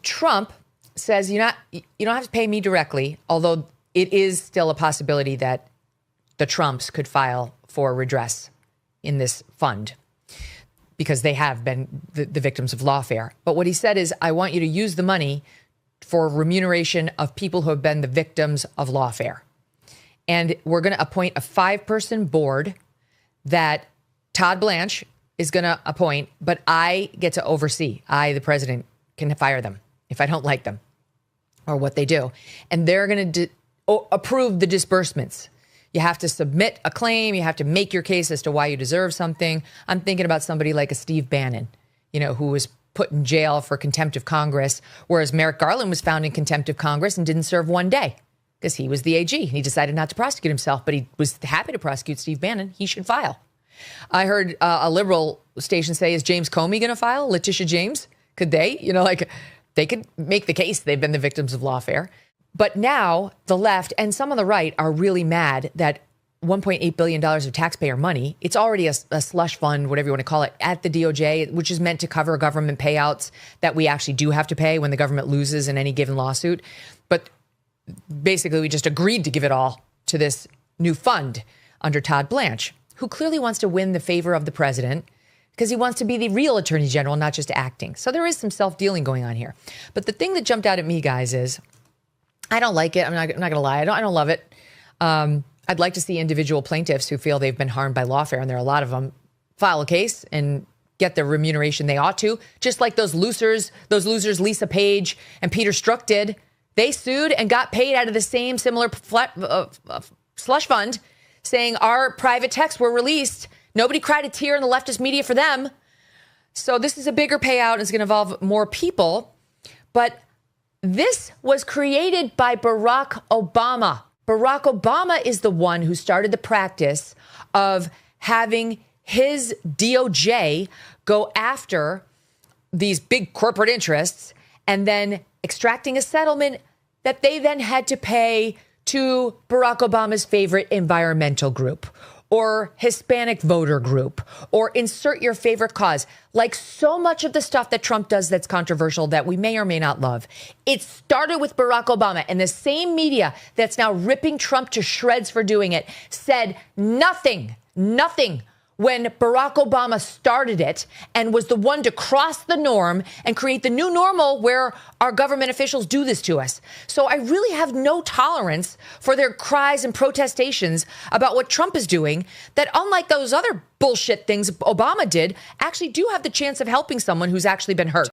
Trump says you don't have to pay me directly, although it is still a possibility that the Trumps could file for redress in this fund because they have been the victims of lawfare. But what he said is, I want you to use the money for remuneration of people who have been the victims of lawfare. And we're going to appoint a 5-person board that Todd Blanche is going to appoint, but I get to oversee. I, the president, can fire them if I don't like them or what they do. And they're going to approve the disbursements. You have to submit a claim. You have to make your case as to why you deserve something. I'm thinking about somebody like a Steve Bannon, who was put in jail for contempt of Congress, whereas Merrick Garland was found in contempt of Congress and didn't serve one day because he was the AG. He decided not to prosecute himself, but he was happy to prosecute Steve Bannon. He should file. I heard a liberal station say, is James Comey going to file? Letitia James? Could they? They could make the case they've been the victims of lawfare. But now the left and some on the right are really mad that $1.8 billion of taxpayer money, it's already a slush fund, whatever you want to call it, at the DOJ, which is meant to cover government payouts that we actually do have to pay when the government loses in any given lawsuit. But basically, we just agreed to give it all to this new fund under Todd Blanche, who clearly wants to win the favor of the president because he wants to be the real attorney general, not just acting. So there is some self-dealing going on here. But the thing that jumped out at me, guys, is I don't like it. I'm not going to lie. I don't love it. I'd like to see individual plaintiffs who feel they've been harmed by lawfare, and there are a lot of them, file a case and get the remuneration they ought to, just like those losers, Lisa Page and Peter Strzok did. They sued and got paid out of the same similar slush fund, saying our private texts were released. Nobody cried a tear in the leftist media for them. So this is a bigger payout. And it's going to involve more people. But this was created by Barack Obama. Barack Obama is the one who started the practice of having his DOJ go after these big corporate interests and then extracting a settlement that they then had to pay to Barack Obama's favorite environmental group or Hispanic voter group or insert your favorite cause. Like so much of the stuff that Trump does that's controversial that we may or may not love. It started with Barack Obama, and the same media that's now ripping Trump to shreds for doing it said nothing when Barack Obama started it and was the one to cross the norm and create the new normal where our government officials do this to us. So I really have no tolerance for their cries and protestations about what Trump is doing that, unlike those other bullshit things Obama did, actually do have the chance of helping someone who's actually been hurt.